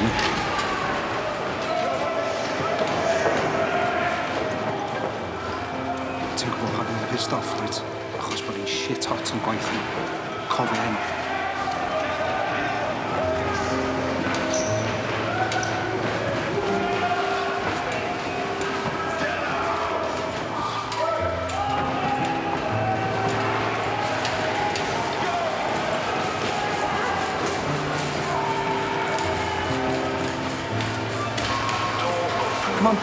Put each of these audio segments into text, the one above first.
ni. Ti'n gwybod pan ni'n pissed off, dweud? Achos bod ni'n shit hot yn gwaith ni. Cofio hyn. Come on.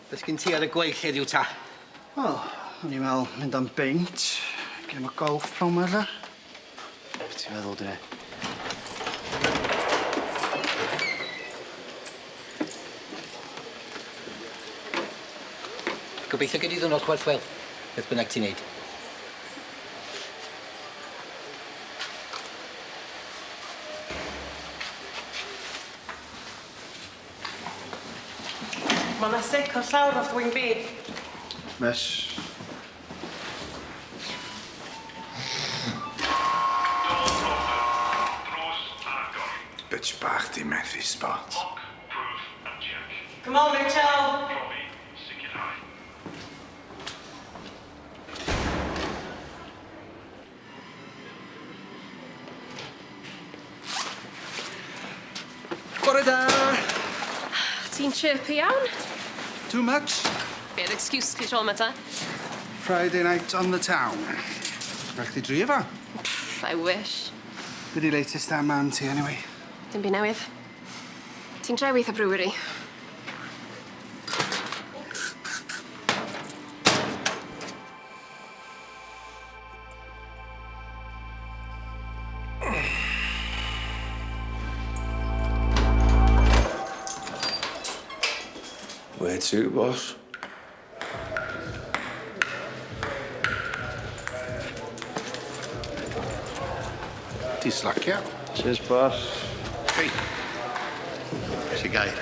Beth sgyn ti ar y gweill heddiw ta? Wel, o'n i'n meddwl mynd am beint. Gym o golf prawn ma, lla. Beth ti'n meddwl, dyn ni? Gobeithio gei di ddwrnod chwerthwel. Beth bynnag ti'n neud. Ma' 'na sic o'r llawr off wing B. Mes. Bitch bach di methu spot. Come on, Rachel. Bore da! Ti'n chirpy iawn? Too much? Be'r excuse chi tro yma ta? Friday night on the town. Rhaid chdi dri efo? I wish. Be di latest am man ti, anyway? Dim byd newydd. Ti'n trai weith o brewery? Where to, boss? Ti slacio? Cheers, boss. Hei. Si gair.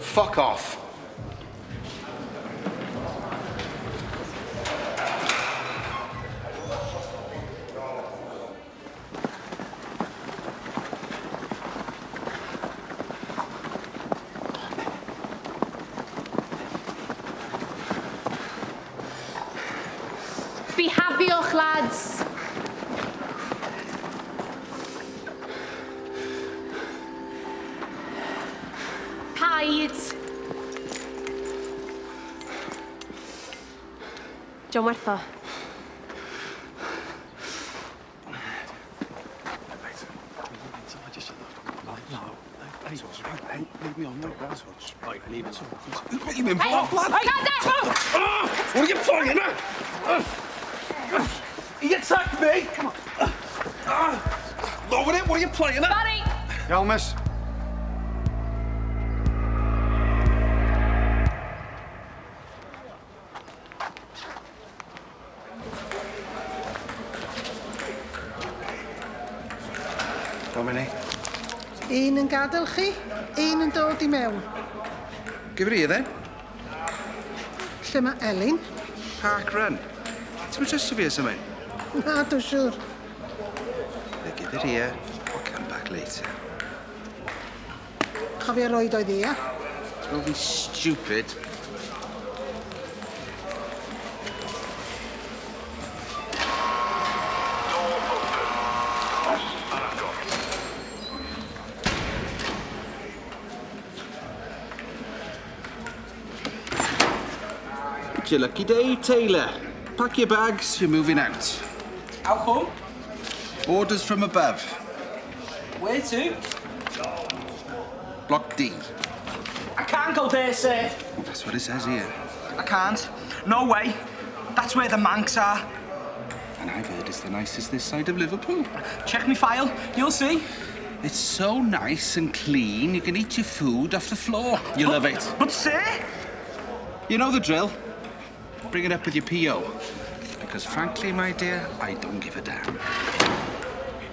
Fuck off. Bihafiwch, lads! Paid! John wertho. What you mean, block, lad? What are you playing at? He attacked me! Come on. Lower it, what are you playing at? Barry! Iawn, miss. Domini. Un yn gadael chi, un yn dod i mewn. Gyffuriau, then? Lle mae Elin? Park run. Ti'n mynd trystio fi ys yma? Na, dwi'n siŵr. Gyffuriau, I'll come back later. cofio roed oedd i, ia? It's moving stupid. It's your lucky day, Taylor. Pack your bags, you're moving out. How come? Orders from above. Where to? Block D. I can't go there, sir. That's what it says here. I can't. No way. That's where the Manx are. And I've heard it's the nicest this side of Liverpool. Check me file. You'll see. It's so nice and clean, you can eat your food off the floor. You love it. But, sir... You know the drill. Bring it up with your PO. Because frankly, my dear, I don't give a damn.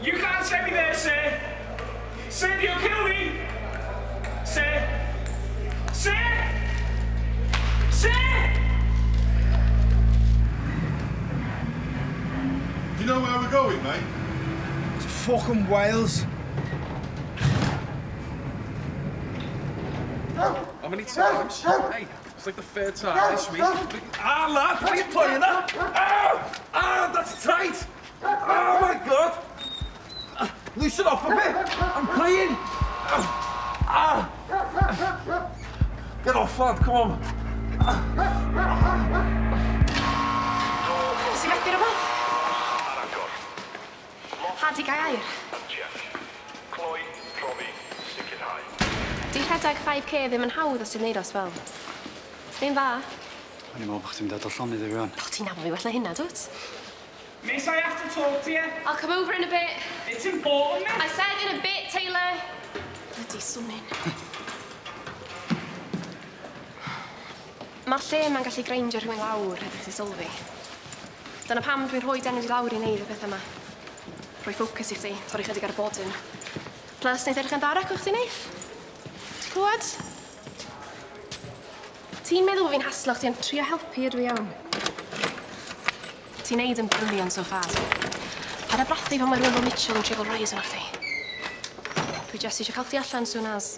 You can't set me there, sir. Sir, you'll kill me. Sir. Sir! Sir! Do you know where we're going, mate? To fucking Wales. How many times? Hey, it's like the third time this week. Ah, lad, what are you playing at? Ah, that's tight. Oh, my God. Loosen off a bit. I'm playing. Get off, lad, come on. Ys i methu rhywbeth? Had i gael air? Di rhedeg 5k ddim yn hawdd os ti'n neud os fel. Sdi'n dda? O'n i'n meddwl bod chdi'n dod o llonydd i rwan. O, ti'n nabod fi well na hynna, dwt? Miss, I have to talk to you. I'll come over in a bit. It's important, I miss. said in a bit, Taylor. Bloody swnyn. Mae'r lle yma'n gallu greindio rhywun lawr heb i chdi sylwi. Dyna pam dwi'n rhoi enw i lawr i neud y peth yma. Rhoi ffocws i chdi, torri chydig ar y bodyn. Plus, neith edrych yn darach o'ch ti'n neith? Ti'n clywed? Ti'n meddwl fi'n haslo chdi yn trio helpu ydw i iawn? Ti'n neud yn brilliant so far. Paid â brathu pan mae rhywun fel Mitchell yn trio gael rise yna chdi. Dwi jyst eisiau cael chdi allan soon as.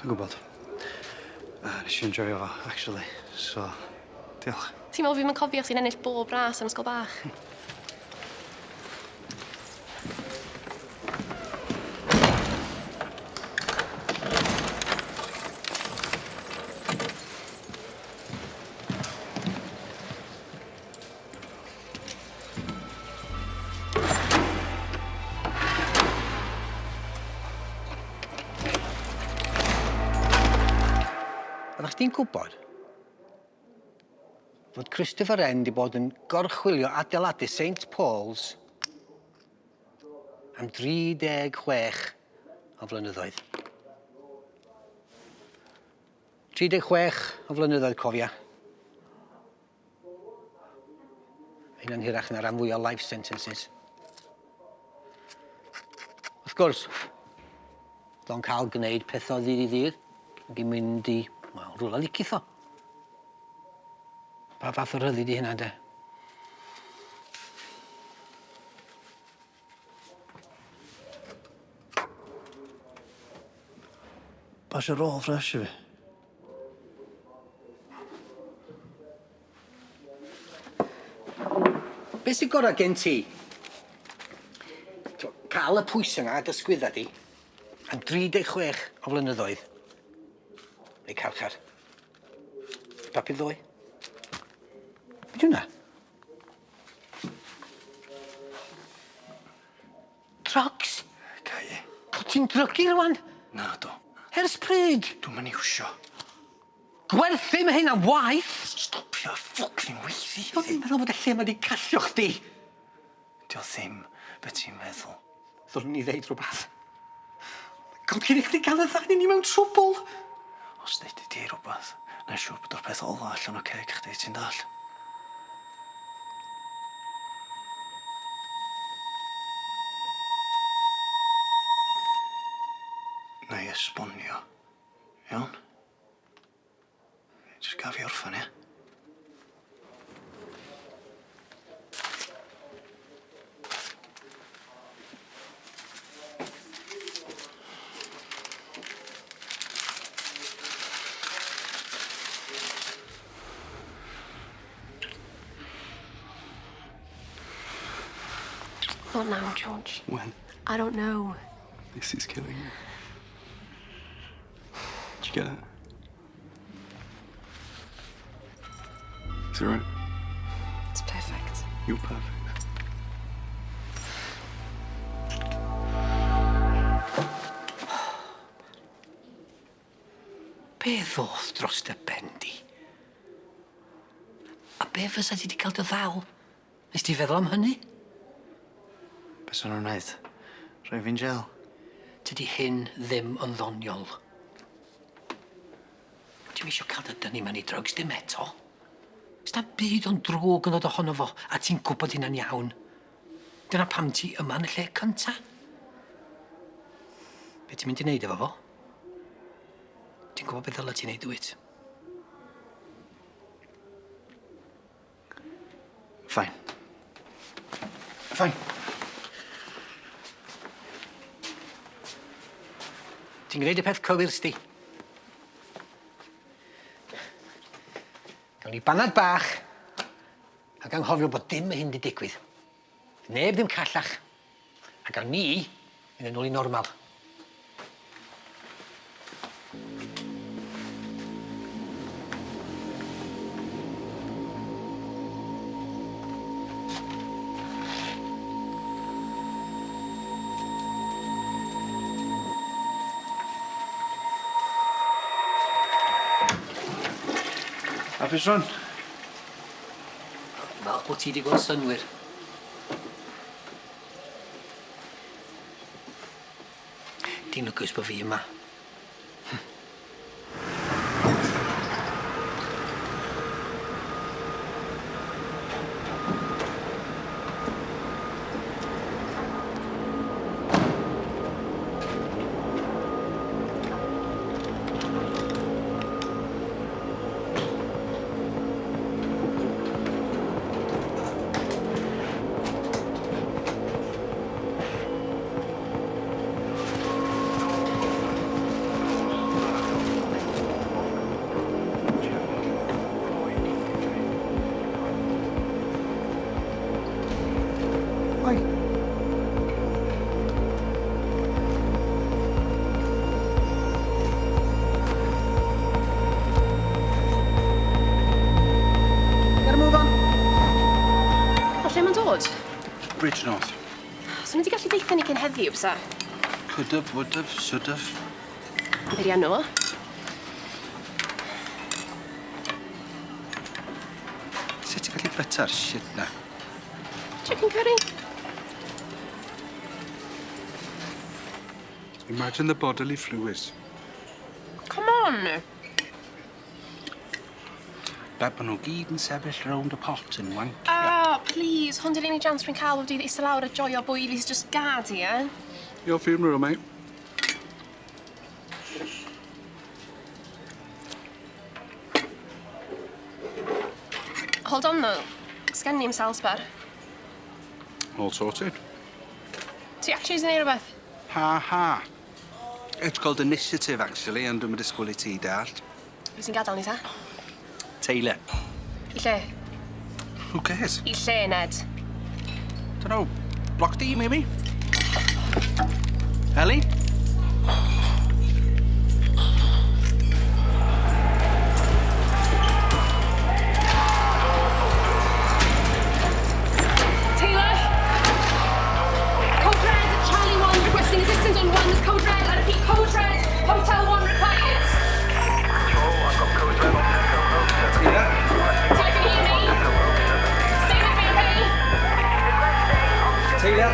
Dwi'n gwybod. Nes i enjoyo fo, actually. So, diolch. Ti'n meddwl fi'n mynd cofio chdi'n ennill bob ras yn ysgol bach? Oeddech chdi'n gwybod fod Christopher N wedi bod yn gorchwylio adeiladu St Paul's am 36 o flynyddoedd. 36 o flynyddoedd, cofia. Hynna'n hirach na ran fwy o life sentences. Wrth gwrs, do'n cael gwneud peth o ddydd i ddydd, ac i mynd i, wel, rhywle licith o. Pa fath o ryddid i hynna, de? Basio rôl ffres i fi. Be sy'n gorau gen ti? Cael y pwysau yna a dysgwydda di am 36 o flynyddoedd. Neu carchar. Papur ddwy. Be hwnna? Drugs? Cai. O, ti'n drygu rwan? Na, do. Ers pryd? Dwi'n mynd iwsio. Gwerthu mae hynna'n waith? Stopio ffocin weithi. Dwi'n meddwl bod y lle mae di callio chdi. Dio ddim beth ti'n meddwl. Ddwrn ni ddeud rhywbeth. God, cyn i chdi gael y ddau ni mewn trwbl. Os ddeud i di rhywbeth, na siŵr bod o'r peth ola allan o ceg chdi, ti'n dall? Na i esbonio, iawn? Jyst gaf i orffan, ia? Not now, George. When? I don't know. This is killing me. Did you get it? Is it right? It's perfect. You're perfect. Be ddoth dros dy ben di? A be fysa ti wedi cael dy ddal? Nes ti feddwl am hynny? Be sy'n nhw'n neud? Rhoi fi'n gel? Tydi hyn ddim yn ddoniol. Ti'n eisiau cael dy dynnu mewn I drugs dim eto? Sna byd o'n drwg yn dod ohono fo, a ti'n gwybod hynna'n iawn. Dyna pam ti yma yn y lle cynta. Be ti'n mynd I wneud efo fo? Ti'n gwybod beth ddyle ti'n neud dwyt? Fine. Fine. Ti'n gwneud y peth cywir, sti? Gawn ni banad bach, ac anghofio bod dim y hyn di digwydd. Neb ddim callach, a gawn ni yn ôl I normal. Hapus rwan? Falch bod ti wedi gweld synwyr. Ti'n lwcus bod fi yma. Bridge North. So nhw wedi gallu deitha ni cyn heddiw, bysa? Could have, would have, should have. Beriau nhw. Sut ti'n gallu byta'r shit na? Chicken curry. Imagine the bodily fluids. Come on. Bet bod nhw gyd yn sefyll rownd y pot yn wank. Please, hwn di'r unig jans rwy'n cael o dydd eistedd lawr a joio bwyd is just gad I, Your funeral, mate. Hold on though. Sgen ni'n Salsbar. All sorted. Ti actually isn't here rhywbeth? Ha ha. It's called initiative, actually, and dwi'n disgwyl I ti dalt. Pwy sy'n gadael ni ta? Taylor. I lle? Who cares? I lle, Ned? Dunno. Block D, maybe? Ellie? Taylor? Code red, Charlie 1, requesting assistance on 1 with code red. I repeat, code red, Hotel 1 required. Control, I've got code red on Hotel. Taylor? Taylor, can you hear me? Stay with me, okay? Taylor?